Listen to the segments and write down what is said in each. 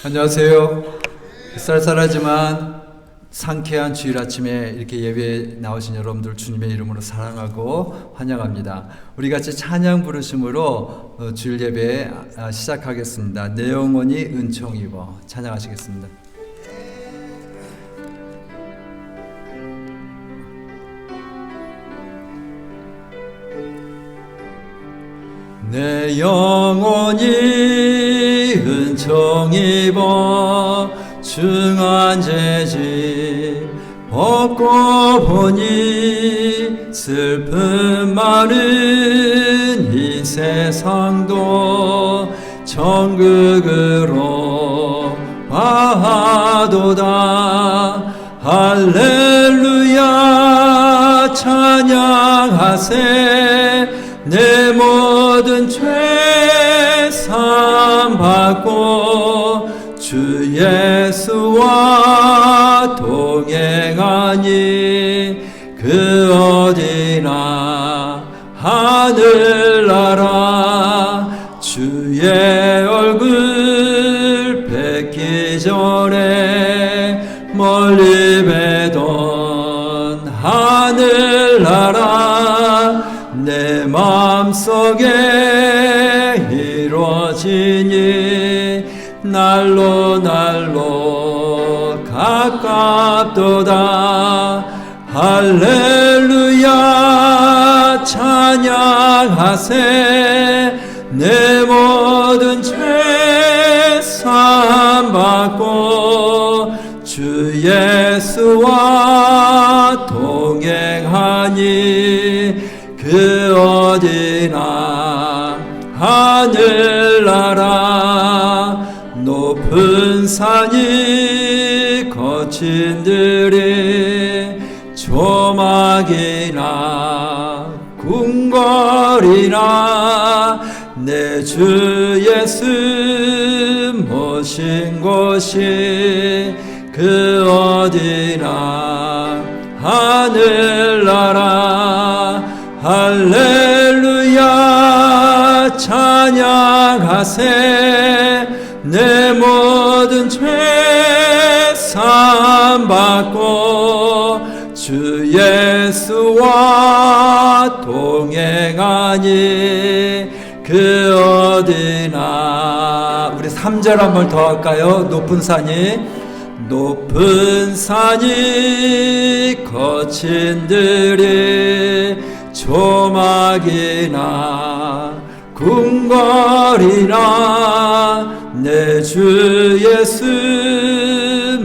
안녕하세요. 쌀쌀하지만 상쾌한 주일 아침에 이렇게 예배에 나오신 여러분들 주님의 이름으로 사랑하고 환영합니다. 우리 같이 찬양 부르심으로 주일 예배 시작하겠습니다. 내 영혼이 은총 입어 찬양하시겠습니다. 내 영혼이 은총 입어 중한 죄짐 벗고 보니 슬픔 많은 이 세상도 천국으로 가도다. 할렐루야 찬양하세. 내 모든 죄 사함받고 주 예수와 동행하니 그 어디나 하늘나라 주의 얼굴 뵙기 전에 멀리 뵈던 하늘나라 내 마음속에 이루어지니 날로 가깝도다. 할렐루야 찬양하세. 내 모든 죄 사함받고 주 예수와 동행하니 그 어디나 하늘나라 높은 산이 거친 들이 조막이나 궁궐이나 내 주 예수 모신 곳이 그 어디나 하늘나라 할렐루야 찬양하세. 내 모든 죄 사함받고 주 예수와 동행하니 그 어디나. 우리 3절 한번 더 할까요? 높은 산이 거친 들이 조막이나 궁궐이나 내 주 예수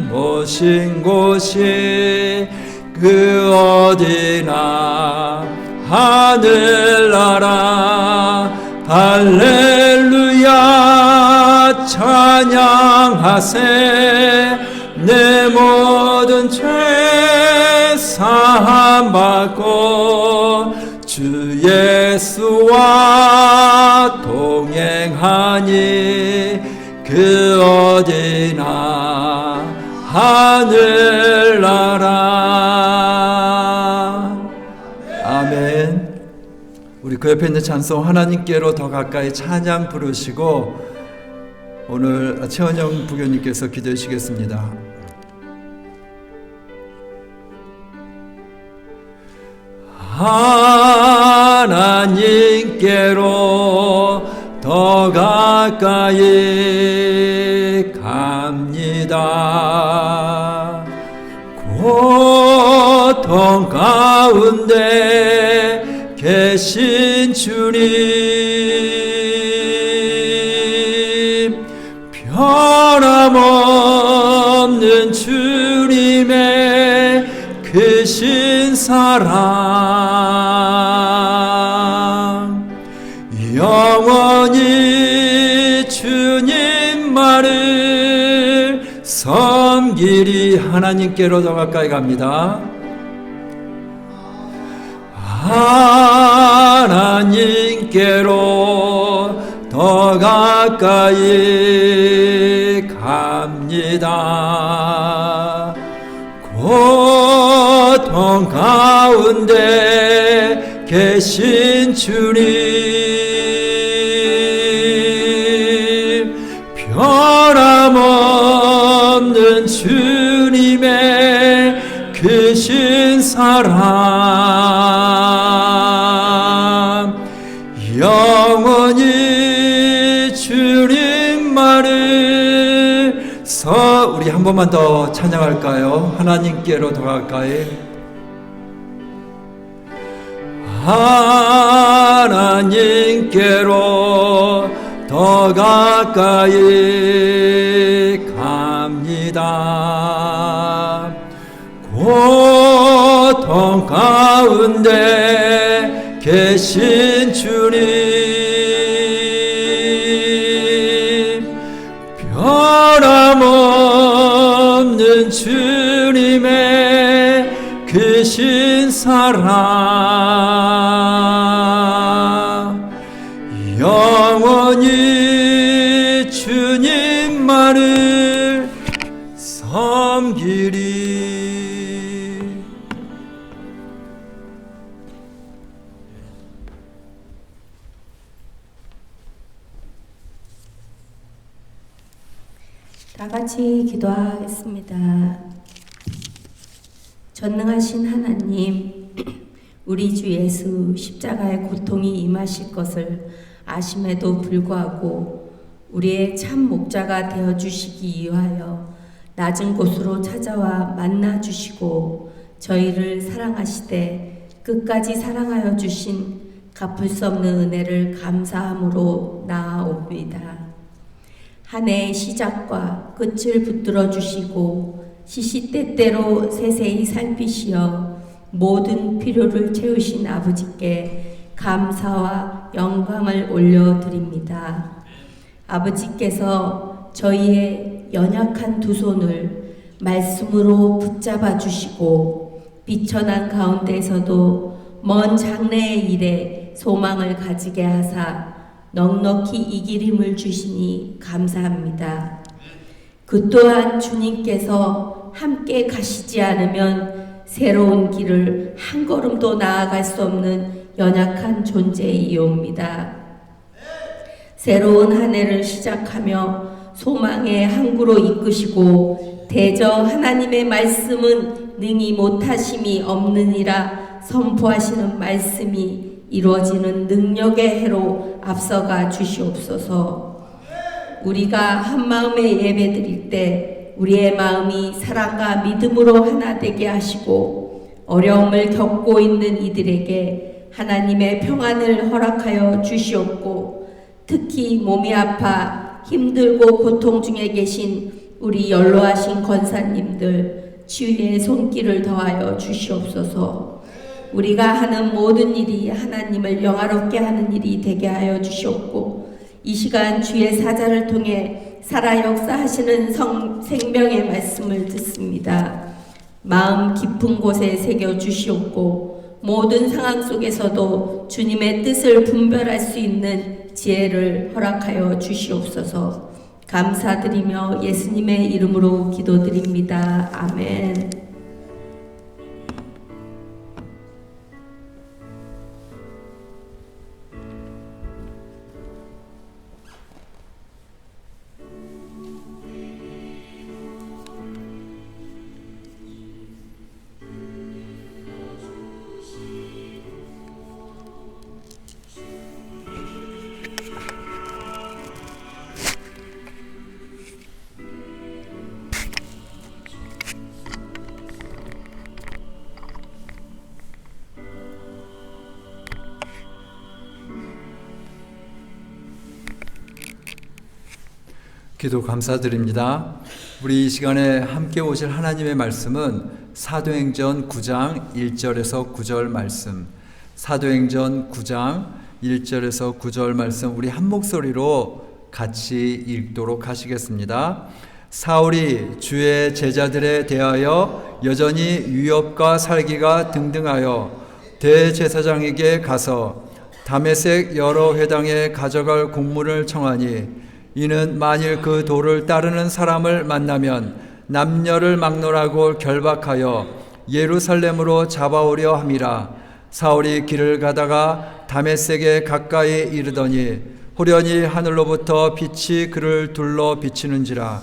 모신 곳이 그 어디나 하늘나라 할렐루야 찬양하세. 내 모든 죄 사함받고 주 예수와 동행하니 그 어디나 하늘나라. 아멘. 우리 그 옆에 있는 찬송 하나님께로 더 가까이 찬양 부르시고 오늘 최원영 부교님께서 기도해 주시겠습니다. 하나님께로 더 가까이 갑니다. 고통 가운데 계신 주님 변함없는 주님의 크신 사랑 영원히 주님만을 섬기리. 하나님께로 더 가까이 갑니다. 하나님께로 더 가까이 갑니다. 고통 가운데 계신 주님 변함없는 영원히 주님만을 우리 한 번만 더 찬양할까요? 하나님께로 더 가까이, 하나님께로 더 가까이 갑니다. 고통 가운데 계신 주님, 변함없는 주님의 크신 사랑, 영원히 주님만을 섬기리. 다 같이 기도하겠습니다. 전능하신 하나님, 우리 주 예수 십자가의 고통이 임하실 것을 아심에도 불구하고 우리의 참 목자가 되어주시기 위하여 낮은 곳으로 찾아와 만나주시고 저희를 사랑하시되 끝까지 사랑하여 주신 갚을 수 없는 은혜를 감사함으로 나아옵니다. 한 해의 시작과 끝을 붙들어 주시고 시시때때로 세세히 살피시어 모든 필요를 채우신 아버지께 감사와 영광을 올려드립니다. 아버지께서 저희의 연약한 두 손을 말씀으로 붙잡아 주시고 비천한 가운데에서도 먼 장래의 일에 소망을 가지게 하사 넉넉히 이길 힘을 주시니 감사합니다. 그 또한 주님께서 함께 가시지 않으면 새로운 길을 한 걸음도 나아갈 수 없는 연약한 존재이옵니다. 새로운 한 해를 시작하며 소망의 항구로 이끄시고 대저 하나님의 말씀은 능히 못하심이 없느니라 선포하시는 말씀이 이루어지는 능력의 해로 앞서가 주시옵소서. 우리가 한 마음에 예배드릴 때 우리의 마음이 사랑과 믿음으로 하나 되게 하시고 어려움을 겪고 있는 이들에게 하나님의 평안을 허락하여 주시옵고 특히 몸이 아파 힘들고 고통 중에 계신 우리 연로하신 권사님들 치유의 손길을 더하여 주시옵소서. 우리가 하는 모든 일이 하나님을 영화롭게 하는 일이 되게 하여 주시옵고 이 시간 주의 사자를 통해 살아 역사하시는 생명의 말씀을 듣습니다. 마음 깊은 곳에 새겨 주시옵고 모든 상황 속에서도 주님의 뜻을 분별할 수 있는 지혜를 허락하여 주시옵소서. 감사드리며 예수님의 이름으로 기도드립니다. 아멘. 기도 감사드립니다. 우리 이 시간에 함께 오실 하나님의 말씀은 사도행전 9장 1절에서 9절 말씀, 사도행전 9장 1절에서 9절 말씀 우리 한 목소리로 같이 읽도록 하시겠습니다. 사울이 주의 제자들에 대하여 여전히 위협과 살기가 등등하여 대제사장에게 가서 다메섹 여러 회당에 가져갈 공문을 청하니 이는 만일 그 도를 따르는 사람을 만나면 남녀를 막론하고 결박하여 예루살렘으로 잡아오려 함이라. 사울이 길을 가다가 다메섹에 가까이 이르더니 호련히 하늘로부터 빛이 그를 둘러 비치는지라.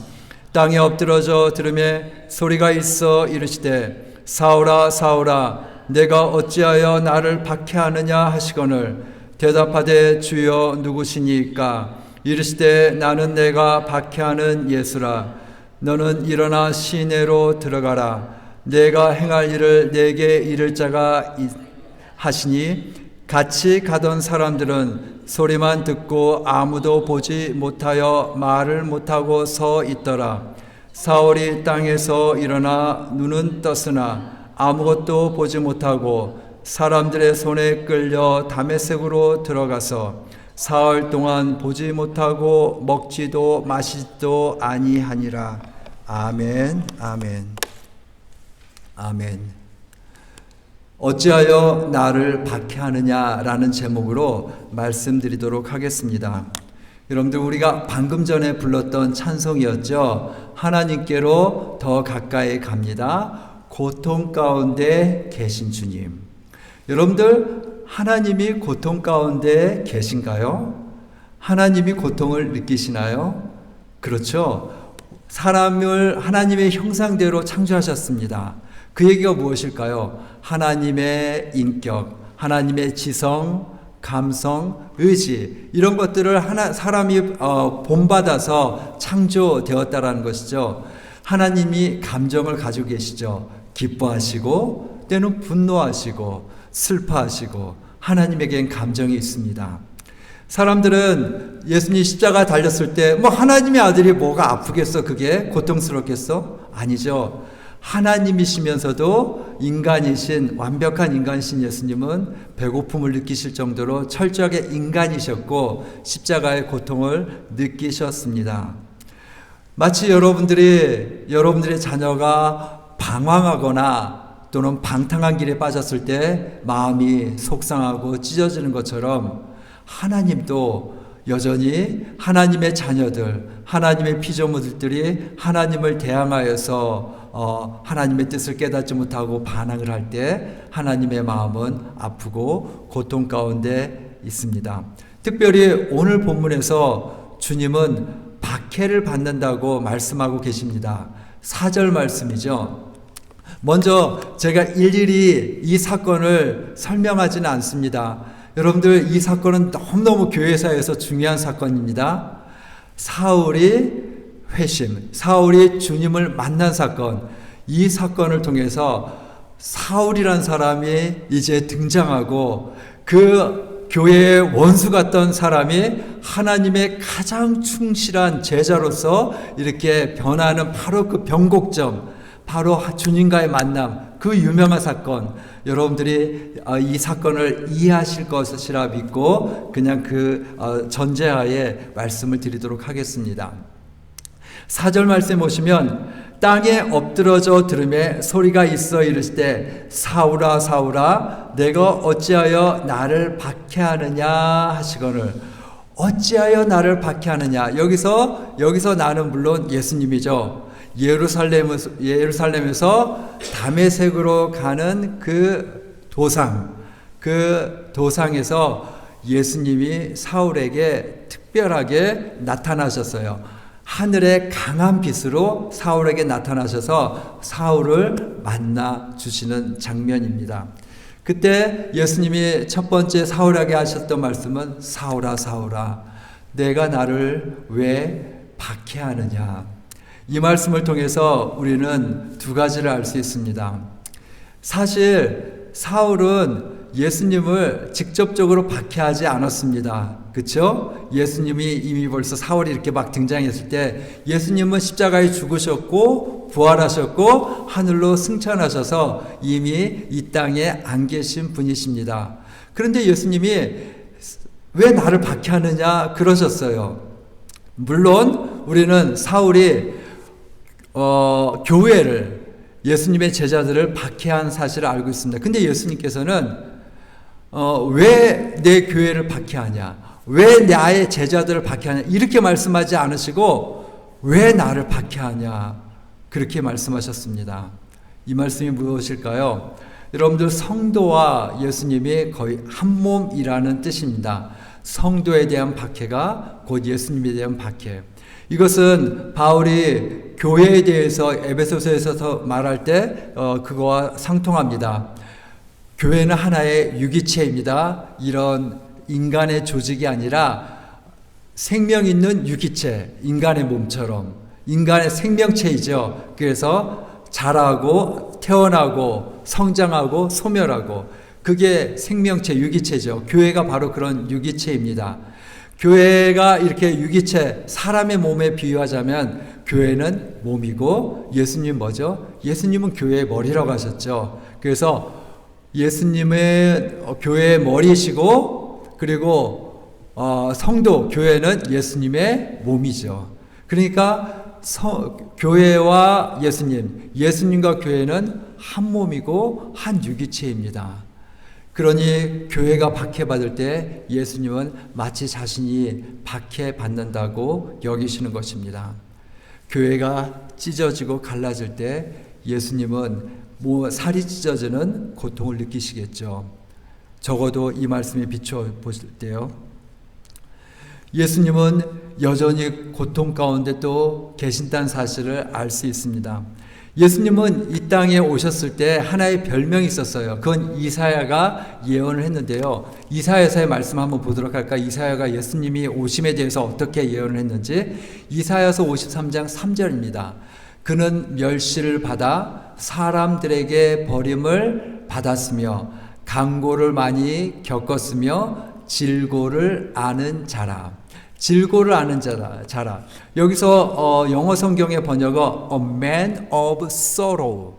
땅에 엎드러져 들으매 소리가 있어 이르시되 사울아 사울아 내가 어찌하여 나를 박해하느냐 하시거늘 대답하되 주여 누구시니까? 이르시되 나는 내가 박해하는 예수라. 너는 일어나 시내로 들어가라. 내가 행할 일을 내게 이를 자가 하시니 같이 가던 사람들은 소리만 듣고 아무도 보지 못하여 말을 못하고 서 있더라. 사울이 땅에서 일어나 눈은 떴으나 아무것도 보지 못하고 사람들의 손에 끌려 다메섹으로 들어가서 사흘 동안 보지 못하고 먹지도 마시지도 아니하니라. 아멘, 아멘, 아멘. 어찌하여 나를 박해하느냐라는 제목으로 말씀드리도록 하겠습니다. 여러분들, 우리가 방금 전에 불렀던 찬송이었죠. 하나님께로 더 가까이 갑니다. 고통 가운데 계신 주님. 여러분들, 하나님이 고통 가운데 계신가요? 하나님이 고통을 느끼시나요? 그렇죠. 사람을 하나님의 형상대로 창조하셨습니다. 그 얘기가 무엇일까요? 하나님의 인격, 하나님의 지성, 감성, 의지, 이런 것들을 사람이 본받아서 창조되었다라는 것이죠. 하나님이 감정을 가지고 계시죠. 기뻐하시고 때는 분노하시고 슬퍼하시고 하나님에겐 감정이 있습니다. 사람들은 예수님 십자가 달렸을 때 뭐 하나님의 아들이 뭐가 아프겠어? 그게 고통스럽겠어? 아니죠. 하나님이시면서도 인간이신, 완벽한 인간이신 예수님은 배고픔을 느끼실 정도로 철저하게 인간이셨고 십자가의 고통을 느끼셨습니다. 마치 여러분들의 자녀가 방황하거나 또는 방탕한 길에 빠졌을 때 마음이 속상하고 찢어지는 것처럼 하나님도 여전히 하나님의 자녀들, 하나님의 피조물들이 하나님을 대항하여서 하나님의 뜻을 깨닫지 못하고 반항을 할 때 하나님의 마음은 아프고 고통 가운데 있습니다. 특별히 오늘 본문에서 주님은 박해를 받는다고 말씀하고 계십니다. 4절 말씀이죠. 먼저 제가 일일이 이 사건을 설명하지는 않습니다. 여러분들, 이 사건은 너무너무 교회사에서 중요한 사건입니다. 사울이 회심, 사울이 주님을 만난 사건, 이 사건을 통해서 사울이란 사람이 이제 등장하고 그 교회의 원수 같던 사람이 하나님의 가장 충실한 제자로서 이렇게 변하는 바로 그 변곡점, 바로 주님과의 만남, 그 유명한 사건, 여러분들이 이 사건을 이해하실 것이라 믿고 그냥 그 전제하에 말씀을 드리도록 하겠습니다. 4절 말씀 보시면 땅에 엎드러져 들음에 소리가 있어 이르시되 사울아 사울아 내가 어찌하여 나를 박해하느냐 하시거늘. 어찌하여 나를 박해하느냐. 여기서 나는 물론 예수님이죠. 예루살렘에서 다메섹으로 가는 그 도상에서 예수님이 사울에게 특별하게 나타나셨어요. 하늘의 강한 빛으로 사울에게 나타나셔서 사울을 만나 주시는 장면입니다. 그때 예수님이 첫 번째 사울에게 하셨던 말씀은 사울아 사울아 내가 나를 왜 박해하느냐. 이 말씀을 통해서 우리는 두 가지를 알 수 있습니다. 사실 사울은 예수님을 직접적으로 박해하지 않았습니다. 그렇죠? 예수님이 이미 벌써 사울이 이렇게 막 등장했을 때 예수님은 십자가에 죽으셨고 부활하셨고 하늘로 승천하셔서 이미 이 땅에 안 계신 분이십니다. 그런데 예수님이 왜 나를 박해하느냐 그러셨어요. 물론 우리는 사울이 교회를, 예수님의 제자들을 박해한 사실을 알고 있습니다. 근데 예수님께서는 왜 내 교회를 박해하냐, 왜 나의 제자들을 박해하냐 이렇게 말씀하지 않으시고 왜 나를 박해하냐 그렇게 말씀하셨습니다. 이 말씀이 무엇일까요? 여러분들, 성도와 예수님이 거의 한 몸이라는 뜻입니다. 성도에 대한 박해가 곧 예수님에 대한 박해. 이것은 바울이 교회에 대해서 에베소서에서 말할 때 그거와 상통합니다. 교회는 하나의 유기체입니다. 이런 인간의 조직이 아니라 생명 있는 유기체, 인간의 몸처럼 인간의 생명체이죠. 그래서 자라고 태어나고 성장하고 소멸하고 그게 생명체, 유기체죠. 교회가 바로 그런 유기체입니다. 교회가 이렇게 유기체, 사람의 몸에 비유하자면 교회는 몸이고 예수님 뭐죠? 예수님은 교회의 머리라고 하셨죠. 그래서 예수님은 교회의 머리시고 그리고 성도, 교회는 예수님의 몸이죠. 그러니까 교회와 예수님, 예수님과 교회는 한 몸이고 한 유기체입니다. 그러니 교회가 박해받을 때 예수님은 마치 자신이 박해받는다고 여기시는 것입니다. 교회가 찢어지고 갈라질 때 예수님은 살이 찢어지는 고통을 느끼시겠죠. 적어도 이 말씀에 비춰 보실 때요. 예수님은 여전히 고통 가운데 또 계신다는 사실을 알 수 있습니다. 예수님은 이 땅에 오셨을 때 하나의 별명이 있었어요. 그건 이사야가 예언을 했는데요. 이사야서의 말씀 한번 보도록 할까요? 이사야가 예수님이 오심에 대해서 어떻게 예언을 했는지. 이사야서 53장 3절입니다. 그는 멸시를 받아 사람들에게 버림을 받았으며 강고를 많이 겪었으며 질고를 아는 자라. 질고를 아는 자라. 여기서 영어 성경의 번역어 a man of sorrow,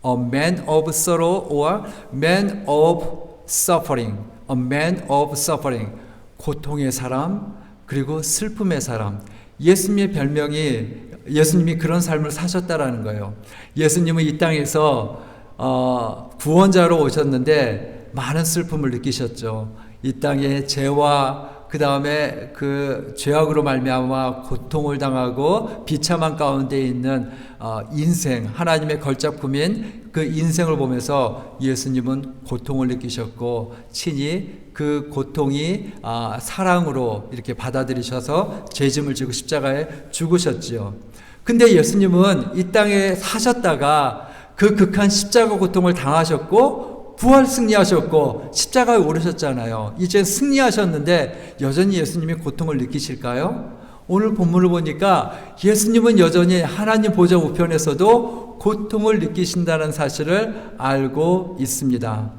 a man of sorrow or man of suffering, a man of suffering. 고통의 사람 그리고 슬픔의 사람. 예수님의 별명이 예수님이 그런 삶을 사셨다라는 거예요. 예수님은 이 땅에서 구원자로 오셨는데 많은 슬픔을 느끼셨죠. 이 땅에 죄와 그 다음에 그 죄악으로 말미암아 고통을 당하고 비참한 가운데 있는 인생, 하나님의 걸작품인 그 인생을 보면서 예수님은 고통을 느끼셨고 친히 그 고통이 사랑으로 이렇게 받아들이셔서 죄짐을 지고 십자가에 죽으셨지요. 근데 예수님은 이 땅에 사셨다가 그 극한 십자가 고통을 당하셨고 부활 승리하셨고 십자가에 오르셨잖아요. 이제 승리하셨는데 여전히 예수님이 고통을 느끼실까요? 오늘 본문을 보니까 예수님은 여전히 하나님 보좌 우편에서도 고통을 느끼신다는 사실을 알고 있습니다.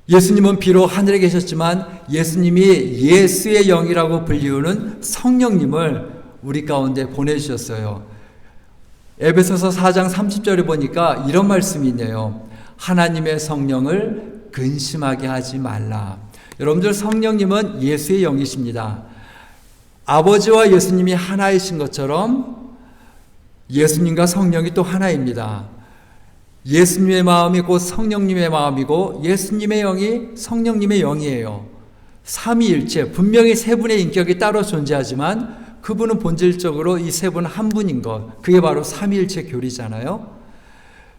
예수님은 비록 하늘에 계셨지만 예수님이 예수의 영이라고 불리우는 성령님을 우리 가운데 보내주셨어요. 에베소서 4장 30절에 보니까 이런 말씀이 있네요. 하나님의 성령을 근심하게 하지 말라. 여러분들 성령님은 예수의 영이십니다. 아버지와 예수님이 하나이신 것처럼 예수님과 성령이 또 하나입니다. 예수님의 마음이 곧 성령님의 마음이고 예수님의 영이 성령님의 영이에요. 삼위일체, 분명히 세 분의 인격이 따로 존재하지만 그분은 본질적으로 이 세 분 한 분인 것, 그게 바로 삼위일체 교리잖아요.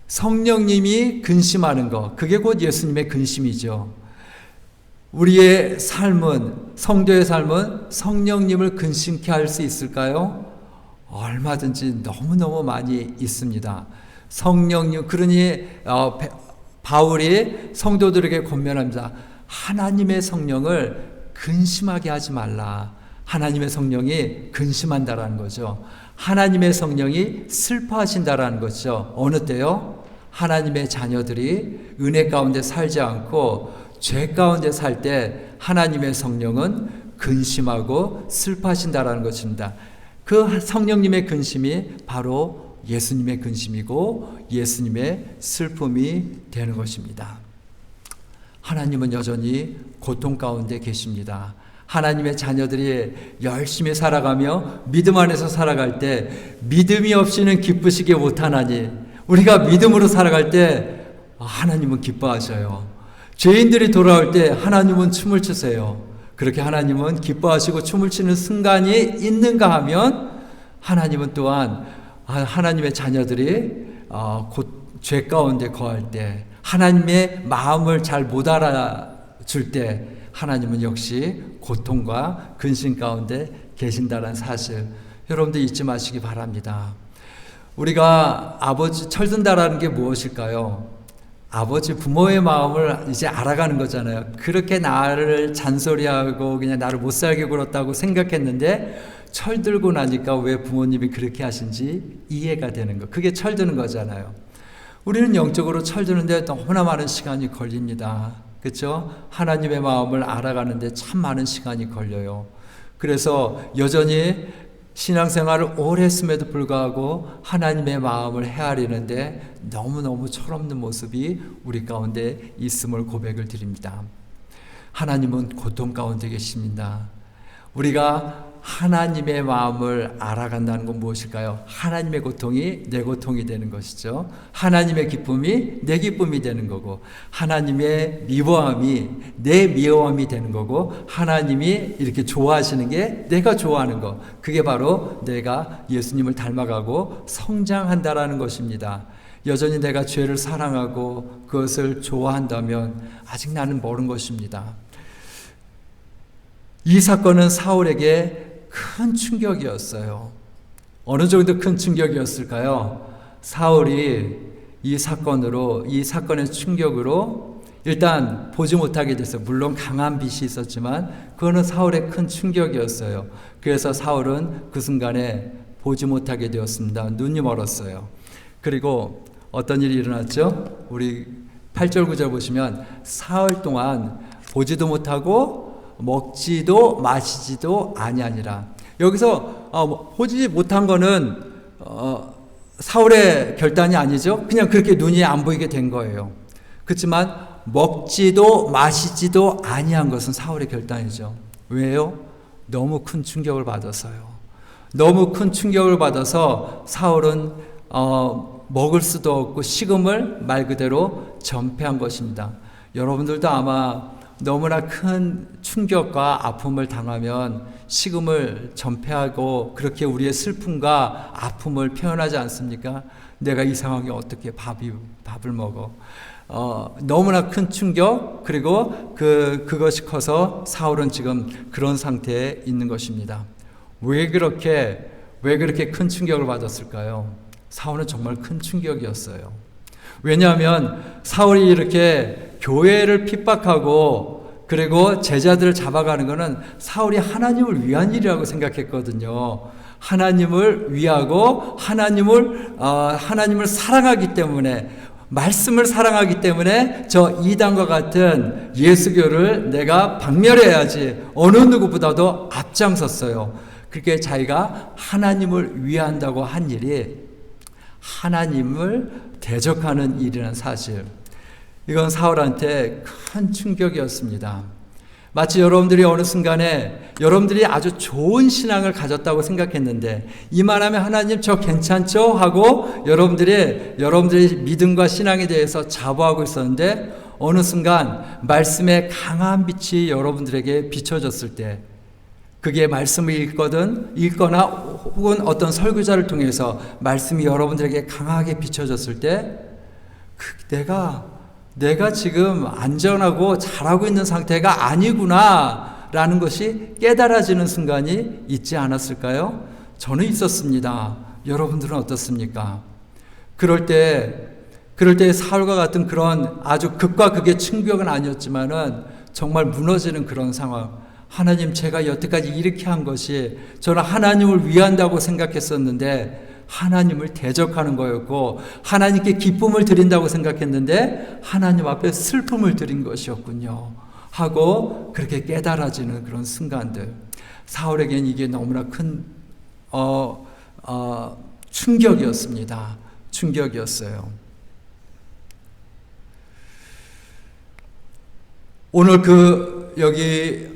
성령님이 근심하는 것, 그게 곧 예수님의 근심이죠. 우리의 삶은, 성도의 삶은 성령님을 근심케 할 수 있을까요? 얼마든지 너무너무 많이 있습니다. 성령님, 그러니 바울이 성도들에게 권면합니다. 하나님의 성령을 근심하게 하지 말라. 하나님의 성령이 근심한다라는 거죠. 하나님의 성령이 슬퍼하신다라는 거죠. 어느 때요? 하나님의 자녀들이 은혜 가운데 살지 않고 죄 가운데 살 때 하나님의 성령은 근심하고 슬퍼하신다라는 것입니다. 그 성령님의 근심이 바로 예수님의 근심이고 예수님의 슬픔이 되는 것입니다. 하나님은 여전히 고통 가운데 계십니다. 하나님의 자녀들이 열심히 살아가며 믿음 안에서 살아갈 때 믿음이 없이는 기쁘시게 못하나니, 우리가 믿음으로 살아갈 때 하나님은 기뻐하셔요. 죄인들이 돌아올 때 하나님은 춤을 추세요. 그렇게 하나님은 기뻐하시고 춤을 추는 순간이 있는가 하면 하나님은 또한 하나님의 자녀들이 곧 죄 가운데 거할 때, 하나님의 마음을 잘 못 알아줄 때 하나님은 역시 고통과 근심 가운데 계신다는 사실, 여러분들 잊지 마시기 바랍니다. 우리가 아버지 철든다라는 게 무엇일까요? 아버지 부모의 마음을 이제 알아가는 거잖아요. 그렇게 나를 잔소리하고 그냥 나를 못 살게 굴었다고 생각했는데 철들고 나니까 왜 부모님이 그렇게 하신지 이해가 되는 거. 그게 철드는 거잖아요. 우리는 영적으로 철드는데 너무나 많은 시간이 걸립니다. 그렇죠? 하나님의 마음을 알아가는데 참 많은 시간이 걸려요. 그래서 여전히 신앙생활을 오래 했음에도 불구하고 하나님의 마음을 헤아리는데 너무너무 철없는 모습이 우리 가운데 있음을 고백을 드립니다. 하나님은 고통 가운데 계십니다. 우리가 하나님의 마음을 알아간다는 건 무엇일까요? 하나님의 고통이 내 고통이 되는 것이죠. 하나님의 기쁨이 내 기쁨이 되는 거고, 하나님의 미워함이 내 미워함이 되는 거고, 하나님이 이렇게 좋아하시는 게 내가 좋아하는 거. 그게 바로 내가 예수님을 닮아가고 성장한다라는 것입니다. 여전히 내가 죄를 사랑하고 그것을 좋아한다면 아직 나는 모르는 것입니다. 이 사건은 사울에게 큰 충격이었어요. 어느 정도 큰 충격이었을까요? 사울이 이 사건의 충격으로 일단 보지 못하게 됐어요. 물론 강한 빛이 있었지만 그거는 사울의 큰 충격이었어요. 그래서 사울은 그 순간에 보지 못하게 되었습니다. 눈이 멀었어요. 그리고 어떤 일이 일어났죠? 우리 8절 9절 보시면 사흘 동안 보지도 못하고 먹지도 마시지도 아니하니라. 여기서 보지 못한 거는 사울의 결단이 아니죠. 그냥 그렇게 눈이 안 보이게 된 거예요. 그렇지만 먹지도 마시지도 아니한 것은 사울의 결단이죠. 왜요? 너무 큰 충격을 받아서요. 너무 큰 충격을 받아서 사울은 먹을 수도 없고 식음을 말 그대로 전폐한 것입니다. 여러분들도 아마 너무나 큰 충격과 아픔을 당하면 식음을 전폐하고 그렇게 우리의 슬픔과 아픔을 표현하지 않습니까? 내가 이 상황에 어떻게 밥을 먹어? 너무나 큰 충격, 그리고 그것이 커서 사울은 지금 그런 상태에 있는 것입니다. 왜 그렇게 큰 충격을 받았을까요? 사울은 정말 큰 충격이었어요. 왜냐하면 사울이 이렇게 교회를 핍박하고 그리고 제자들을 잡아가는 것은 사울이 하나님을 위한 일이라고 생각했거든요. 하나님을 위하고 하나님을 사랑하기 때문에, 말씀을 사랑하기 때문에 저 이단과 같은 예수교를 내가 박멸해야지 어느 누구보다도 앞장섰어요. 그렇게 자기가 하나님을 위한다고 한 일이 하나님을 대적하는 일이라는 사실, 이건 사울한테 큰 충격이었습니다. 마치 여러분들이 어느 순간에 여러분들이 아주 좋은 신앙을 가졌다고 생각했는데 이만하면 하나님 저 괜찮죠? 하고 여러분들의 믿음과 신앙에 대해서 자부하고 있었는데 어느 순간 말씀의 강한 빛이 여러분들에게 비춰졌을 때, 그게 말씀을 읽거나 혹은 어떤 설교자를 통해서 말씀이 여러분들에게 강하게 비춰졌을 때 내가 지금 안전하고 잘하고 있는 상태가 아니구나 라는 것이 깨달아지는 순간이 있지 않았을까요? 저는 있었습니다. 여러분들은 어떻습니까? 그럴 때 사울과 같은 그런 아주 극과 극의 충격은 아니었지만은 정말 무너지는 그런 상황. 하나님, 제가 여태까지 이렇게 한 것이 저는 하나님을 위한다고 생각했었는데 하나님을 대적하는 거였고, 하나님께 기쁨을 드린다고 생각했는데 하나님 앞에 슬픔을 드린 것이었군요 하고 그렇게 깨달아지는 그런 순간들. 사울에게는 이게 너무나 큰 충격이었습니다. 충격이었어요. 오늘 여기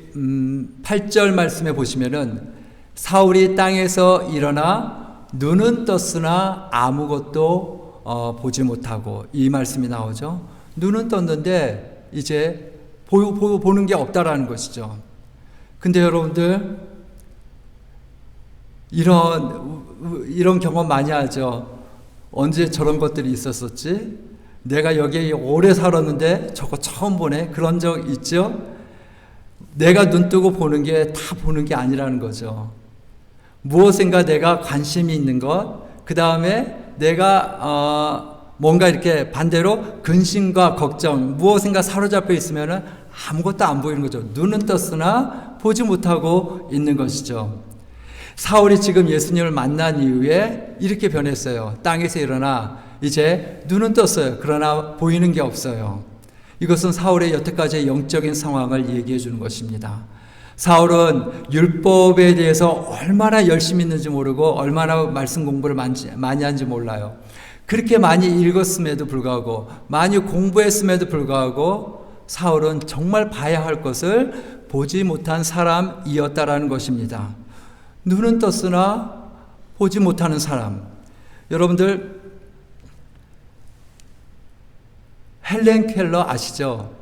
8절 말씀에 보시면은 사울이 땅에서 일어나 눈은 떴으나 아무것도 보지 못하고, 이 말씀이 나오죠. 눈은 떴는데 이제 보는 게 없다라는 것이죠. 근데 여러분들 이런 경험 많이 하죠. 언제 저런 것들이 있었었지? 내가 여기에 오래 살았는데 저거 처음 보네? 그런 적 있죠? 내가 눈 뜨고 보는 게 다 보는 게 아니라는 거죠. 무엇인가 내가 관심이 있는 것, 그 다음에 내가 뭔가 이렇게 반대로 근심과 걱정, 무엇인가 사로잡혀 있으면 아무것도 안 보이는 거죠. 눈은 떴으나 보지 못하고 있는 것이죠. 사울이 지금 예수님을 만난 이후에 이렇게 변했어요. 땅에서 일어나 이제 눈은 떴어요. 그러나 보이는 게 없어요. 이것은 사울의 여태까지의 영적인 상황을 얘기해 주는 것입니다. 사울은 율법에 대해서 얼마나 열심히 있는지 모르고 얼마나 말씀 공부를 많이 한지 몰라요. 그렇게 많이 읽었음에도 불구하고 많이 공부했음에도 불구하고 사울은 정말 봐야 할 것을 보지 못한 사람이었다라는 것입니다. 눈은 떴으나 보지 못하는 사람. 여러분들 헬렌 켈러 아시죠?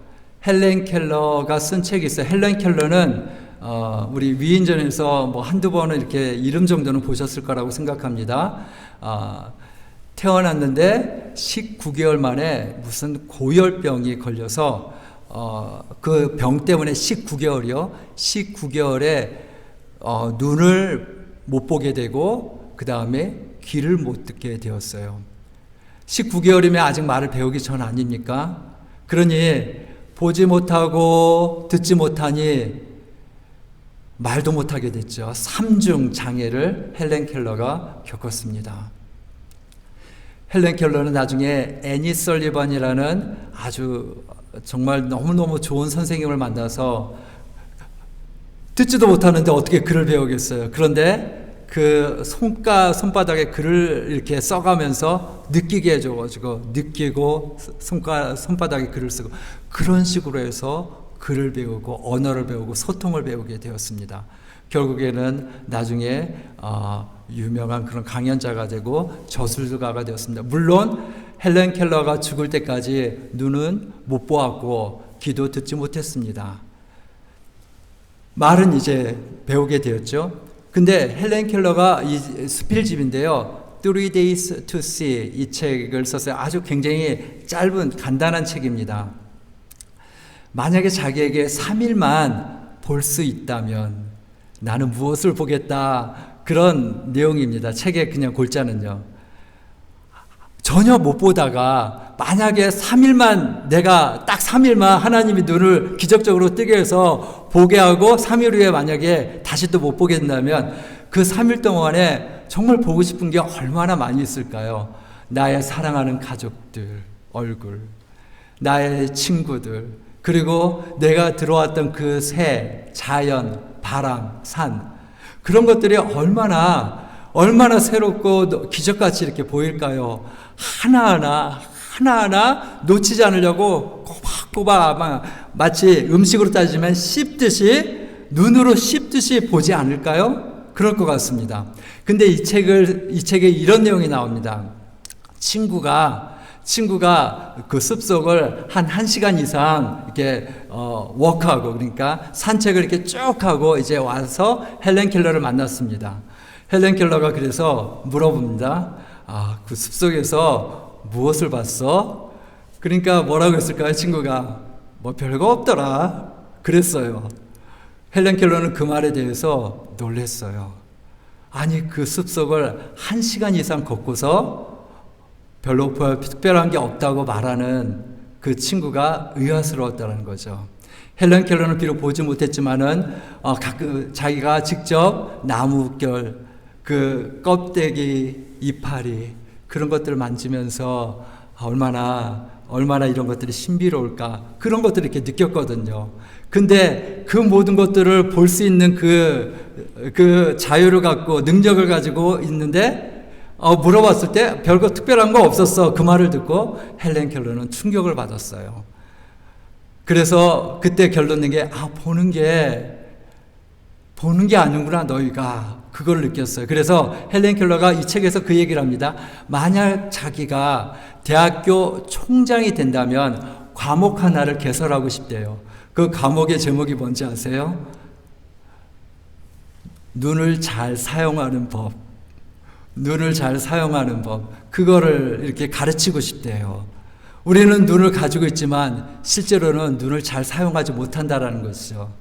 헬렌 켈러가 쓴 책이 있어요. 헬렌 켈러는 우리 위인전에서 뭐 한두 번은 이렇게 이름 정도는 보셨을 거라고 생각합니다. 태어났는데 19개월 만에 무슨 고열병이 걸려서 그 병 때문에 19개월이요. 19개월에 눈을 못 보게 되고 그 다음에 귀를 못 듣게 되었어요. 19개월이면 아직 말을 배우기 전 아닙니까? 그러니 보지 못하고 듣지 못하니 말도 못하게 됐죠. 3중 장애를 헬렌 켈러가 겪었습니다. 헬렌 켈러는 나중에 애니 설리번이라는 아주 정말 너무너무 좋은 선생님을 만나서 듣지도 못하는데 어떻게 글을 배우겠어요. 그런데 그 손바닥에 글을 이렇게 써가면서 느끼게 해줘가지고 느끼고 손바닥에 글을 쓰고 그런 식으로 해서 글을 배우고 언어를 배우고 소통을 배우게 되었습니다. 결국에는 나중에 유명한 그런 강연자가 되고 저술가가 되었습니다. 물론 헬렌 켈러가 죽을 때까지 눈은 못 보았고 귀도 듣지 못했습니다. 말은 이제 배우게 되었죠. 근데 헬렌 켈러가 이 수필집인데요. 3 Days to See 이 책을 썼어요. 아주 굉장히 짧은 간단한 책입니다. 만약에 자기에게 3일만 볼 수 있다면 나는 무엇을 보겠다 그런 내용입니다. 책의 그냥 골자는요. 전혀 못 보다가 만약에 3일만 내가 딱 3일만 하나님이 눈을 기적적으로 뜨게 해서 보게 하고 3일 후에 만약에 다시 또 못 보게 된다면 그 3일 동안에 정말 보고 싶은 게 얼마나 많이 있을까요? 나의 사랑하는 가족들 얼굴, 나의 친구들, 그리고 내가 들어왔던 그 새, 자연, 바람, 산 그런 것들이 얼마나 새롭고 기적같이 이렇게 보일까요? 하나하나 놓치지 않으려고 꼬박꼬박 마치 음식으로 따지면 눈으로 씹듯이 보지 않을까요? 그럴 것 같습니다. 근데 이 책에 이런 내용이 나옵니다. 친구가 그 숲속을 한 1시간 이상 이렇게 워크하고 그러니까 산책을 이렇게 쭉 하고 이제 와서 헬렌 켈러를 만났습니다. 헬렌 켈러가 그래서 물어봅니다. 그 숲속에서 무엇을 봤어? 그러니까 뭐라고 했을까요? 친구가 뭐 별거 없더라 그랬어요. 헬렌 켈러는 그 말에 대해서 놀랐어요. 아니 그 숲속을 1시간 이상 걷고서 별로 특별한 게 없다고 말하는 그 친구가 의아스러웠다는 거죠. 헬렌 켈러는 비록 보지 못했지만은 자기가 직접 나무결, 그 껍데기, 이파리 그런 것들을 만지면서 얼마나 이런 것들이 신비로울까 그런 것들을 이렇게 느꼈거든요. 근데 그 모든 것들을 볼 수 있는 그 자유를 갖고 능력을 가지고 있는데 물어봤을 때 별거 특별한 거 없었어. 그 말을 듣고 헬렌 켈러는 충격을 받았어요. 그래서 그때 결론 낸 게 보는 게 아니구나 너희가 그걸 느꼈어요. 그래서 헬렌 켈러가 이 책에서 그 얘기를 합니다. 만약 자기가 대학교 총장이 된다면 과목 하나를 개설하고 싶대요. 그 과목의 제목이 뭔지 아세요? 눈을 잘 사용하는 법. 그거를 이렇게 가르치고 싶대요. 우리는 눈을 가지고 있지만 실제로는 눈을 잘 사용하지 못한다라는 것이죠.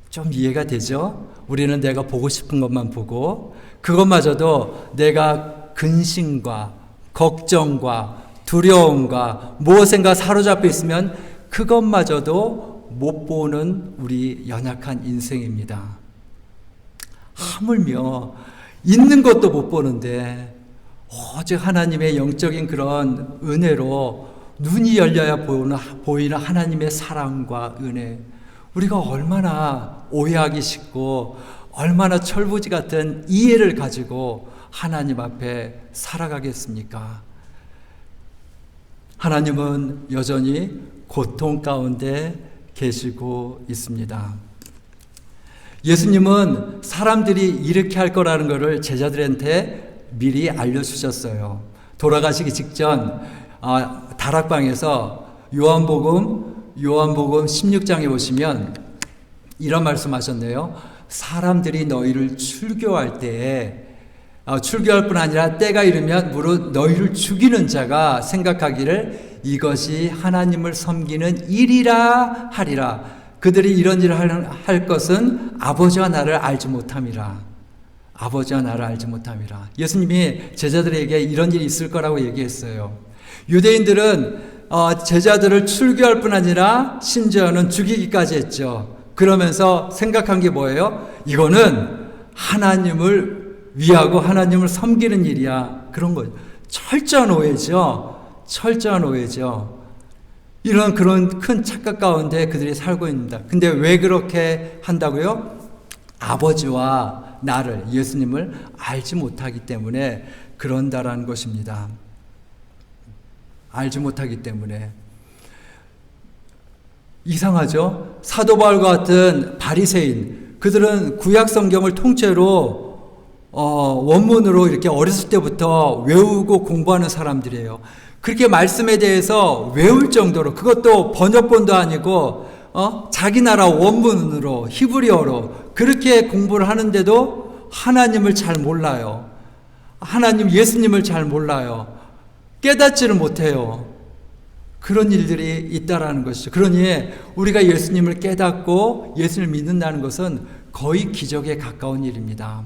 좀 이해가 되죠? 우리는 내가 보고 싶은 것만 보고 그것마저도 내가 근심과 걱정과 두려움과 무엇인가 사로잡혀 있으면 그것마저도 못 보는 우리 연약한 인생입니다. 하물며 있는 것도 못 보는데 오직 하나님의 영적인 그런 은혜로 눈이 열려야 보이는 하나님의 사랑과 은혜, 우리가 얼마나 오해하기 쉽고 얼마나 철부지 같은 이해를 가지고 하나님 앞에 살아가겠습니까? 하나님은 여전히 고통 가운데 계시고 있습니다. 예수님은 사람들이 이렇게 할 거라는 것을 제자들한테 미리 알려주셨어요. 돌아가시기 직전 다락방에서 요한복음 16장에 보시면 이런 말씀하셨네요. 사람들이 너희를 출교할 때에 출교할 뿐 아니라 때가 이르면 무릇 너희를 죽이는 자가 생각하기를 이것이 하나님을 섬기는 일이라 하리라. 그들이 이런 일을 할 것은 아버지와 나를 알지 못함이라. 아버지와 나를 알지 못함이라. 예수님이 제자들에게 이런 일이 있을 거라고 얘기했어요. 유대인들은 제자들을 출교할 뿐 아니라 심지어는 죽이기까지 했죠. 그러면서 생각한 게 뭐예요? 이거는 하나님을 위하고 하나님을 섬기는 일이야. 그런 거죠. 철저한 오해죠. 철저한 오해죠. 그런 큰 착각 가운데 그들이 살고 있습니다. 근데 왜 그렇게 한다고요? 아버지와 나를, 예수님을 알지 못하기 때문에 그런다라는 것입니다. 알지 못하기 때문에. 이상하죠? 사도 바울과 같은 바리새인, 그들은 구약 성경을 통째로 원문으로 이렇게 어렸을 때부터 외우고 공부하는 사람들이에요. 그렇게 말씀에 대해서 외울 정도로, 그것도 번역본도 아니고 자기 나라 원문으로 히브리어로 그렇게 공부를 하는데도 하나님을 잘 몰라요. 하나님 예수님을 잘 몰라요. 깨닫지를 못해요. 그런 일들이 있다라는 것이죠. 그러니 우리가 예수님을 깨닫고 예수님을 믿는다는 것은 거의 기적에 가까운 일입니다.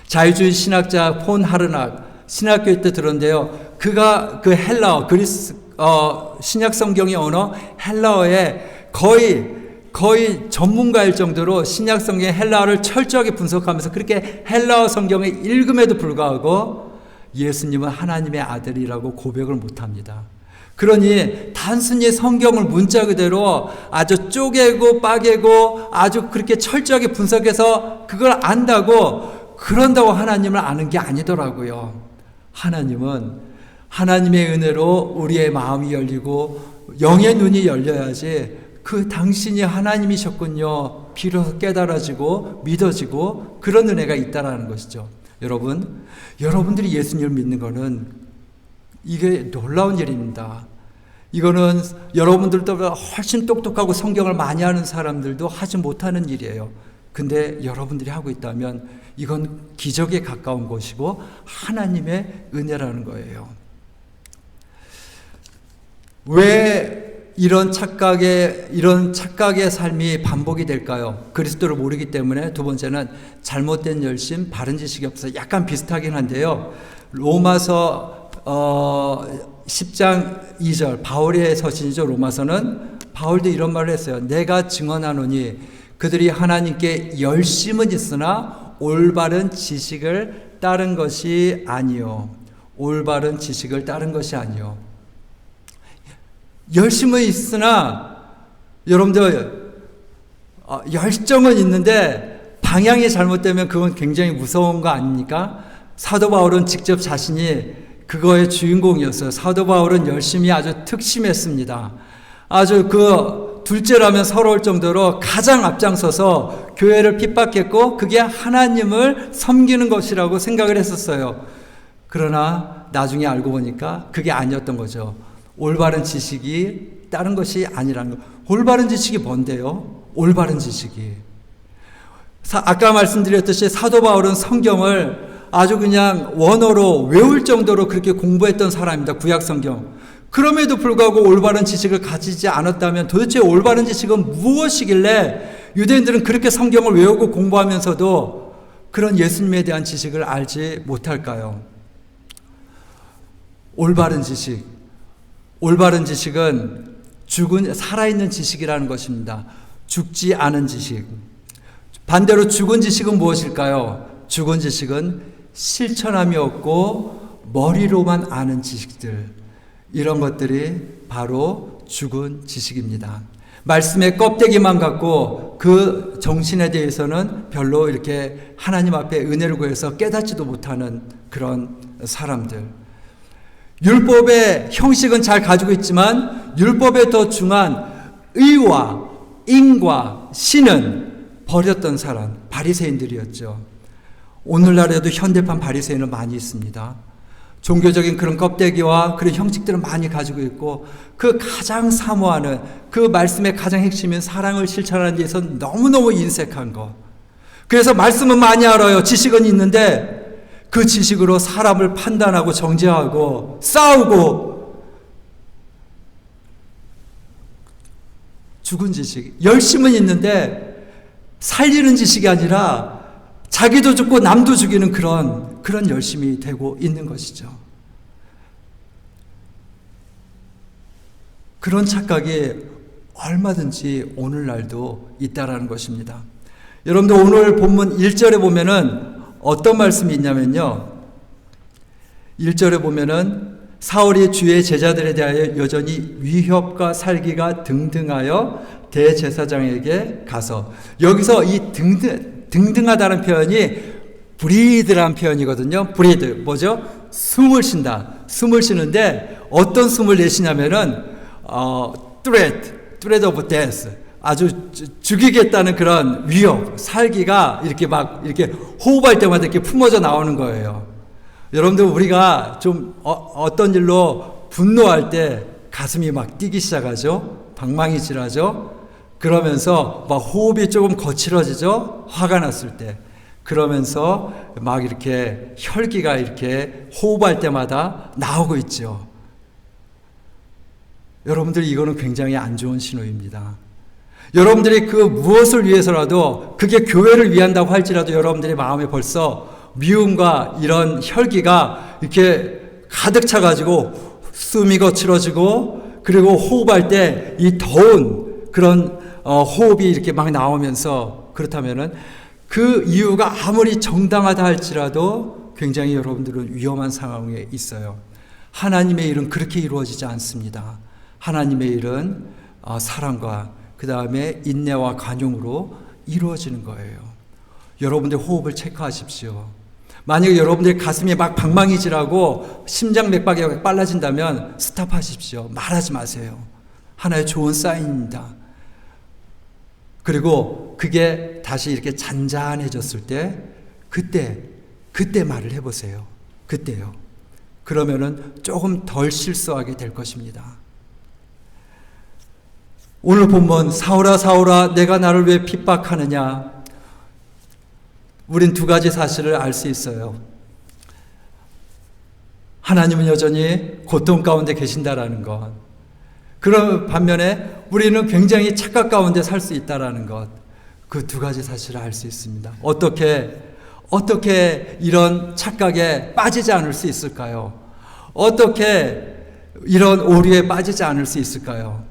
자유주의 신학자 폰 하르낙 신학교회 때 들었는데요. 그가 그 헬라어, 신약 성경의 언어 헬라어에 거의 전문가일 정도로 신약 성경의 헬라어를 철저하게 분석하면서 그렇게 헬라어 성경을 읽음에도 불구하고 예수님은 하나님의 아들이라고 고백을 못합니다. 그러니 단순히 성경을 문자 그대로 아주 쪼개고 빠개고 아주 그렇게 철저하게 분석해서 그걸 안다고 그런다고 하나님을 아는 게 아니더라고요. 하나님은 하나님의 은혜로 우리의 마음이 열리고 영의 눈이 열려야지 그 당신이 하나님이셨군요. 비로소 깨달아지고 믿어지고 그런 은혜가 있다라는 것이죠. 여러분들이 예수님을 믿는 거는 이게 놀라운 일입니다. 이거는 여러분들보다 훨씬 똑똑하고 성경을 많이 아는 사람들도 하지 못하는 일이에요. 근데 여러분들이 하고 있다면 이건 기적에 가까운 것이고 하나님의 은혜라는 거예요. 왜 이런 착각의 삶이 반복이 될까요? 그리스도를 모르기 때문에. 두 번째는 잘못된 열심, 바른 지식이 없어서. 약간 비슷하긴 한데요. 로마서 10장 2절 바울의 서신이죠. 로마서는 바울도 이런 말을 했어요. 내가 증언하노니 그들이 하나님께 열심은 있으나 올바른 지식을 따른 것이 아니요. 올바른 지식을 따른 것이 아니요. 열심은 있으나 여러분들 열정은 있는데 방향이 잘못되면 그건 굉장히 무서운 거 아닙니까? 사도 바울은 직접 자신이 그거의 주인공이었어요. 사도 바울은 열심히 아주 특심했습니다. 아주 둘째라면 서러울 정도로 가장 앞장서서 교회를 핍박했고 그게 하나님을 섬기는 것이라고 생각을 했었어요. 그러나 나중에 알고 보니까 그게 아니었던 거죠. 올바른 지식이 다른 것이 아니라는 거. 올바른 지식이 뭔데요? 올바른 지식이. 아까 말씀드렸듯이 사도 바울은 성경을 아주 그냥 원어로 외울 정도로 그렇게 공부했던 사람입니다. 구약 성경. 그럼에도 불구하고 올바른 지식을 가지지 않았다면 도대체 올바른 지식은 무엇이길래 유대인들은 그렇게 성경을 외우고 공부하면서도 그런 예수님에 대한 지식을 알지 못할까요? 올바른 지식. 올바른 지식은 살아있는 지식이라는 것입니다. 죽지 않은 지식. 반대로 죽은 지식은 무엇일까요? 죽은 지식은 실천함이 없고 머리로만 아는 지식들. 이런 것들이 바로 죽은 지식입니다. 말씀의 껍데기만 갖고 그 정신에 대해서는 별로 이렇게 하나님 앞에 은혜를 구해서 깨닫지도 못하는 그런 사람들. 율법의 형식은 잘 가지고 있지만 율법에 더 중한 의와 인과 신은 버렸던 사람, 바리새인들이었죠. 오늘날에도 현대판 바리새인은 많이 있습니다. 종교적인 그런 껍데기와 그런 형식들을 많이 가지고 있고 그 가장 사모하는 그 말씀의 가장 핵심인 사랑을 실천하는 데서 너무너무 인색한 것. 그래서 말씀은 많이 알아요. 지식은 있는데 그 지식으로 사람을 판단하고 정죄하고 싸우고 죽은 지식. 열심은 있는데 살리는 지식이 아니라 자기도 죽고 남도 죽이는 그런 열심이 되고 있는 것이죠. 그런 착각이 얼마든지 오늘날도 있다라는 것입니다. 여러분들 오늘 본문 1절에 보면은 어떤 말씀이 있냐면요. 1절에 보면은 사울이 주의 제자들에 대하여 여전히 위협과 살기가 등등하여 대제사장에게 가서, 여기서 이 등등하다는 표현이 브리드라는 표현이거든요. 브리드 뭐죠? 숨을 쉰다. 숨을 쉬는데 어떤 숨을 내쉬냐면은 threat of death, 아주 죽이겠다는 그런 위협, 살기가 이렇게 막 이렇게 호흡할 때마다 이렇게 품어져 나오는 거예요. 여러분들 우리가 좀 어떤 일로 분노할 때 가슴이 막 뛰기 시작하죠. 방망이 질하죠. 그러면서 막 호흡이 조금 거칠어지죠. 화가 났을 때. 그러면서 막 이렇게 혈기가 이렇게 호흡할 때마다 나오고 있죠. 여러분들 이거는 굉장히 안 좋은 신호입니다. 여러분들이 그 무엇을 위해서라도 그게 교회를 위한다고 할지라도 여러분들의 마음에 벌써 미움과 이런 혈기가 이렇게 가득 차가지고 숨이 거칠어지고 그리고 호흡할 때 이 더운 그런 호흡이 이렇게 막 나오면서, 그렇다면은 그 이유가 아무리 정당하다 할지라도 굉장히 여러분들은 위험한 상황에 있어요. 하나님의 일은 그렇게 이루어지지 않습니다. 하나님의 일은 사랑과 그 다음에 인내와 관용으로 이루어지는 거예요. 여러분들 호흡을 체크하십시오. 만약에 여러분들의 가슴이 막 방망이질하고 심장 맥박이 빨라진다면 스탑하십시오. 말하지 마세요. 하나의 좋은 사인입니다. 그리고 그게 다시 이렇게 잔잔해졌을 때 그때 말을 해보세요. 그때요. 그러면은 조금 덜 실수하게 될 것입니다. 오늘 본문 사울아 사울아 내가 나를 왜 핍박하느냐. 우린 두 가지 사실을 알 수 있어요. 하나님은 여전히 고통 가운데 계신다라는 것. 그런 반면에 우리는 굉장히 착각 가운데 살 수 있다라는 것. 그 두 가지 사실을 알 수 있습니다. 어떻게 이런 착각에 빠지지 않을 수 있을까요? 어떻게 이런 오류에 빠지지 않을 수 있을까요?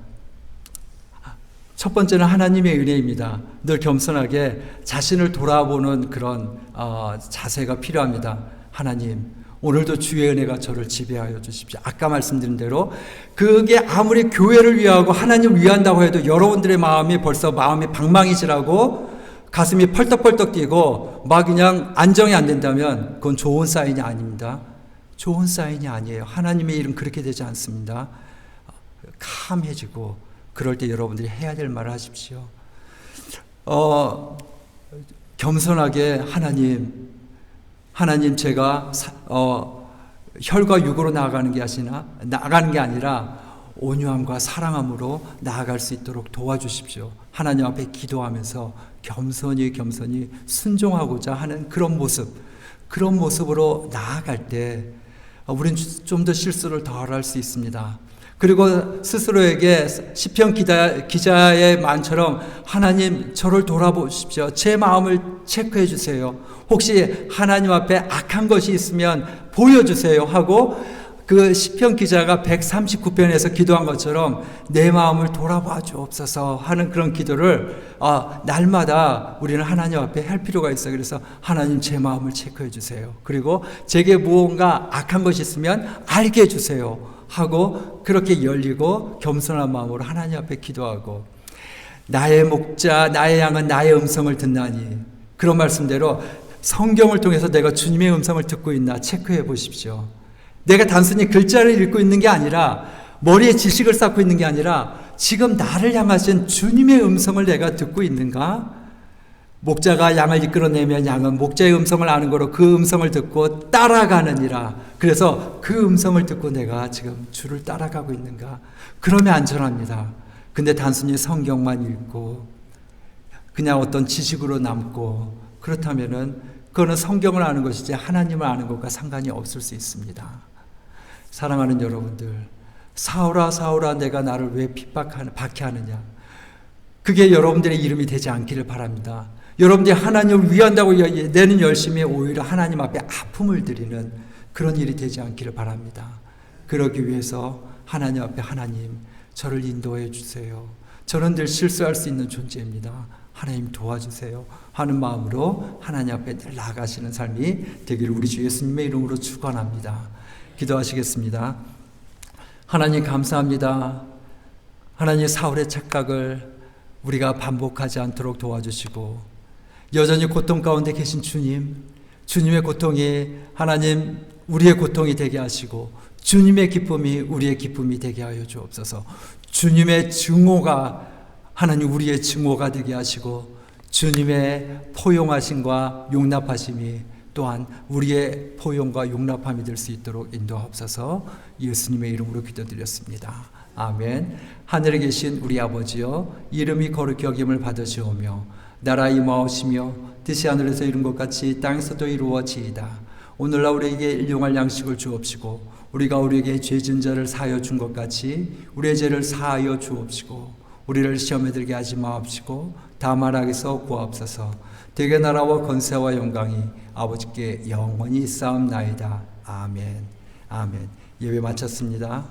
첫 번째는 하나님의 은혜입니다. 늘 겸손하게 자신을 돌아보는 그런 자세가 필요합니다. 하나님, 오늘도 주의 은혜가 저를 지배하여 주십시오. 아까 말씀드린 대로 그게 아무리 교회를 위하고 하나님을 위한다고 해도 여러분들의 마음이 벌써 마음이 방망이질하고 가슴이 펄떡펄떡 뛰고 막 그냥 안정이 안 된다면 그건 좋은 사인이 아닙니다. 좋은 사인이 아니에요. 하나님의 일은 그렇게 되지 않습니다. 캄해지고 그럴 때 여러분들이 해야 될 말을 하십시오. 겸손하게 하나님 제가 혈과 육으로 나아가는 게 아니라 온유함과 사랑함으로 나아갈 수 있도록 도와주십시오. 하나님 앞에 기도하면서 겸손히 순종하고자 하는 그런 모습으로 나아갈 때 우리는 좀 더 실수를 덜 할 수 있습니다. 그리고 스스로에게 시편 기자의 말처럼 하나님 저를 돌아보십시오. 제 마음을 체크해 주세요. 혹시 하나님 앞에 악한 것이 있으면 보여주세요 하고 그 시편 기자가 139편에서 기도한 것처럼 내 마음을 돌아봐 주옵소서 하는 그런 기도를 날마다 우리는 하나님 앞에 할 필요가 있어요. 그래서 하나님 제 마음을 체크해 주세요. 그리고 제게 무언가 악한 것이 있으면 알게 해 주세요 하고 그렇게 열리고 겸손한 마음으로 하나님 앞에 기도하고 나의 목자 나의 양은 나의 음성을 듣나니 그런 말씀대로 성경을 통해서 내가 주님의 음성을 듣고 있나 체크해 보십시오. 내가 단순히 글자를 읽고 있는 게 아니라 머리에 지식을 쌓고 있는 게 아니라 지금 나를 향하신 주님의 음성을 내가 듣고 있는가? 목자가 양을 이끌어내면 양은 목자의 음성을 아는 거로 그 음성을 듣고 따라가느니라. 그래서 그 음성을 듣고 내가 지금 주를 따라가고 있는가? 그러면 안전합니다. 근데 단순히 성경만 읽고 그냥 어떤 지식으로 남고 그렇다면은 그거는 성경을 아는 것이지 하나님을 아는 것과 상관이 없을 수 있습니다. 사랑하는 여러분들, 사울아 사울아 내가 나를 왜 박해하느냐? 그게 여러분들의 이름이 되지 않기를 바랍니다. 여러분들이 하나님을 위한다고 내는 열심히 오히려 하나님 앞에 아픔을 드리는 그런 일이 되지 않기를 바랍니다. 그러기 위해서 하나님 앞에 하나님 저를 인도해 주세요. 저는 늘 실수할 수 있는 존재입니다. 하나님 도와주세요 하는 마음으로 하나님 앞에 늘 나아가시는 삶이 되기를 우리 주 예수님의 이름으로 축원합니다. 기도하시겠습니다. 하나님 감사합니다. 하나님 사울의 착각을 우리가 반복하지 않도록 도와주시고 여전히 고통 가운데 계신 주님의 고통이 하나님 우리의 고통이 되게 하시고 주님의 기쁨이 우리의 기쁨이 되게 하여 주옵소서. 주님의 증오가 하나님 우리의 증오가 되게 하시고 주님의 포용하심과 용납하심이 또한 우리의 포용과 용납함이 될 수 있도록 인도하옵소서. 예수님의 이름으로 기도드렸습니다. 아멘. 하늘에 계신 우리 아버지여 이름이 거룩히 여김을 받으시오며 나라 임하옵시며 뜻이 하늘에서 이룬 것 같이 땅에서도 이루어지이다. 오늘날 우리에게 일용할 양식을 주옵시고 우리가 우리에게 죄 지은 자를 사하여 준 것 같이 우리의 죄를 사하여 주옵시고 우리를 시험에 들게 하지 마옵시고 다만 악에서 구하옵소서. 대개 나라와 권세와 영광이 아버지께 영원히 있사옵나이다. 아멘. 아멘. 예배 마쳤습니다.